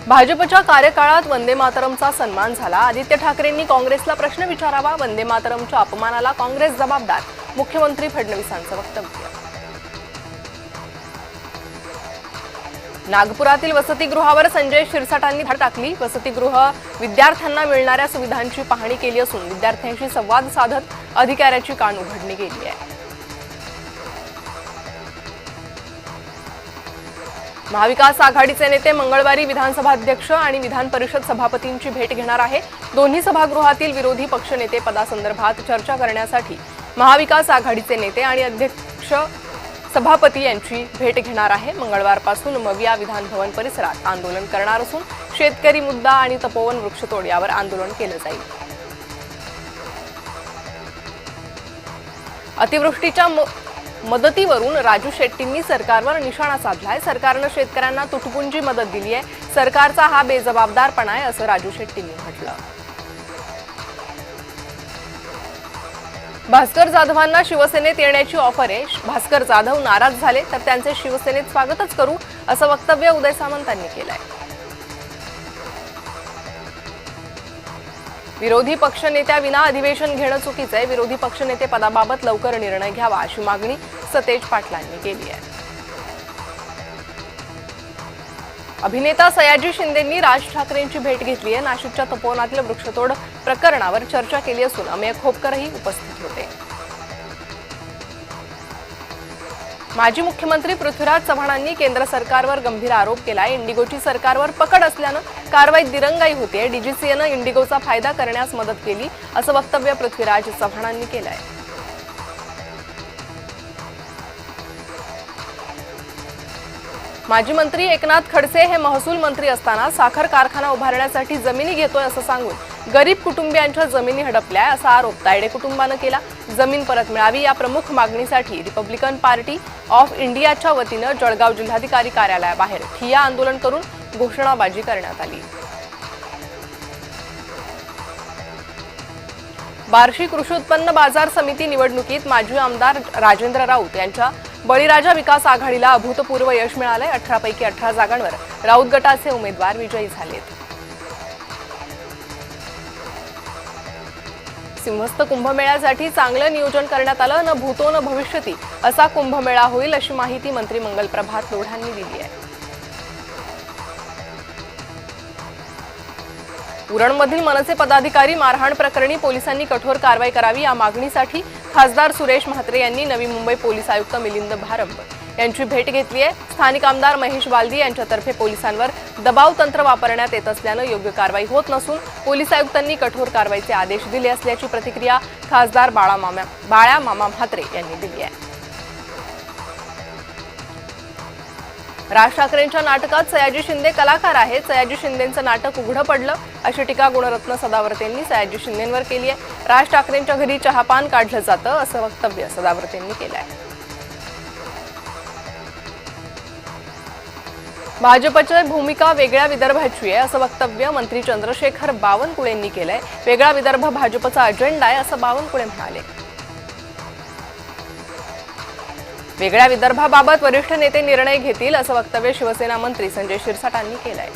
भाजपच्या कार्यकाळात वंदे मातरमचा सन्मान झाला। आदित्य ठाकरेंनी काँग्रेसला प्रश्न विचारावा, वंदे मातरमच्या अपमानाला काँग्रेस जबाबदार, मुख्यमंत्री फडणवीसांचं वक्तव्य। नागपुरातील वसतिगृहावर संजय शिरसाटांनी धाड टाकली। वसतिगृह विद्यार्थ्यांना मिळणाऱ्या सुविधांची पाहणी केली असून विद्यार्थ्यांशी संवाद साधत अधिकाऱ्याची कान उघडणी केली आहे। महाविकास आघाडीचे नेते मंगळवारी विधानसभा अध्यक्ष आणि विधान परिषद सभापतींची भेट घेणार आहे। दोन्ही सभागृहातील विरोधी पक्षनेते पदासंदर्भात चर्चा करण्यासाठी महाविकास आघाडीचे नेते आणि अध्यक्ष सभापती यांची भेट घेणार आहे। मंगळवारपासून मविया विधान भवन परिसरात आंदोलन करणार असून शेतकरी मुद्दा आणि तपोवन वृक्षतोड यावर आंदोलन केलं जाईल। अतिवृष्टीच्या मदतीवरून राजू शेट्टींनी सरकारवर निशाणा साधलाय। सरकारने शेतकऱ्यांना तुटपुंजी मदत दिली आहे। सरकारचा हा बेजबाबदारपणा आहे असं राजू शेट्टींनी म्हटलं। भास्कर जाधवांना शिवसेनेत येण्याची ऑफर आहे। भास्कर जाधव नाराज झाले तर त्यांचे शिवसेनेत स्वागतच करू असं वक्तव्य उदय सामंतांनी केलंय। विरोधी पक्षनेत्याविना अधिवेशन घेणं चुकीचं आहे। विरोधी पक्षनेते पदाबाबत लवकर निर्णय घ्यावा अशी मागणी सतेज पाटलांनी केली आहे। अभिनेता सयाजी शिंदेंनी राज ठाकरेंची भेट घेतली आहे। नाशिकच्या तपोवनातील वृक्षतोड प्रकरणावर चर्चा केली असून अमेय खोपकरही उपस्थित होते। माजी मुख्यमंत्री पृथ्वीराज चव्हाणांनी केंद्र सरकारवर गंभीर आरोप केलाय। इंडिगोची सरकारवर पकड असल्यानं कारवाईत दिरंगाई होतीये। डीजीसीएनं इंडिगोचा फायदा करण्यास मदत केली असं वक्तव्य पृथ्वीराज चव्हाणांनी केलंय। माजी मंत्री एकनाथ खडसे हे महसूल मंत्री असताना साखर कारखाना उभारण्यासाठी जमिनी घेतोय असं सांगून गरीब कुटुंबियांच्या जमिनी हडपल्या असा आरोप तायडे कुटुंबानं केला। जमीन परत मिळावी या प्रमुख मागणीसाठी रिपब्लिकन पार्टी ऑफ इंडियाच्या वतीनं जळगाव जिल्हाधिकारी कार्यालयाबाहेर ठिय्या आंदोलन करून घोषणाबाजी करण्यात आली। बार्शी कृषी उत्पन्न बाजार समिती निवडणुकीत माजी आमदार राजेंद्र राऊत यांच्या बळीराजा विकास आघाडीला अभूतपूर्व यश मिळालंय। 18 पैकी 18 जागांवर राऊत गटाचे उमेदवार विजयी झालेत। सिंहस्थ कुंभमेळ्यासाठी चांगलं नियोजन करण्यात आलं। न भूतो न भविष्यती असा कुंभमेळा होईल अशी माहिती मंत्री मंगल प्रभात लोढांनी दिली आहे। उरणमधील मनसे पदाधिकारी मारहाण प्रकरणी पोलिसांनी कठोर कारवाई करावी या मागणीसाठी खासदार सुरेश म्हात्रे यांनी नवी मुंबई पोलीस आयुक्त मिलिंद भारंब यांची भेट घेतली आहे। स्थानिक आमदार महेश बालदी यांच्यातर्फे पोलिसांवर दबाव तंत्र वापरण्यात येत असल्यानं योग्य कारवाई होत नसून पोलीस आयुक्तांनी कठोर कारवाईचे आदेश दिले असल्याची प्रतिक्रिया खासदार बाळा मामा म्हात्रे यांनी दिली आहे। राज ठाकरेंच्या नाटकात सयाजी शिंदे कलाकार आहेत। सयाजी शिंदेंचं नाटक उघडं पडलं अशी टीका गुणरत्न सदावर्तेंनी सयाजी शिंदेंवर केली आहे। राज ठाकरेंच्या घरी चहापान काढलं जातं असं वक्तव्य सदावर्तेंनी केलं आहे। भाजपची भूमिका वेगळ्या विदर्भाची आहे असं वक्तव्य मंत्री चंद्रशेखर बावनकुळेंनी केलंय। वेगळा विदर्भ भाजपचा अजेंडा आहे असं बावनकुळे म्हणाले। वेगळ्या विदर्भाबाबत वरिष्ठ नेते निर्णय घेतील असं वक्तव्य शिवसेना मंत्री संजय शिरसाटांनी केलंय।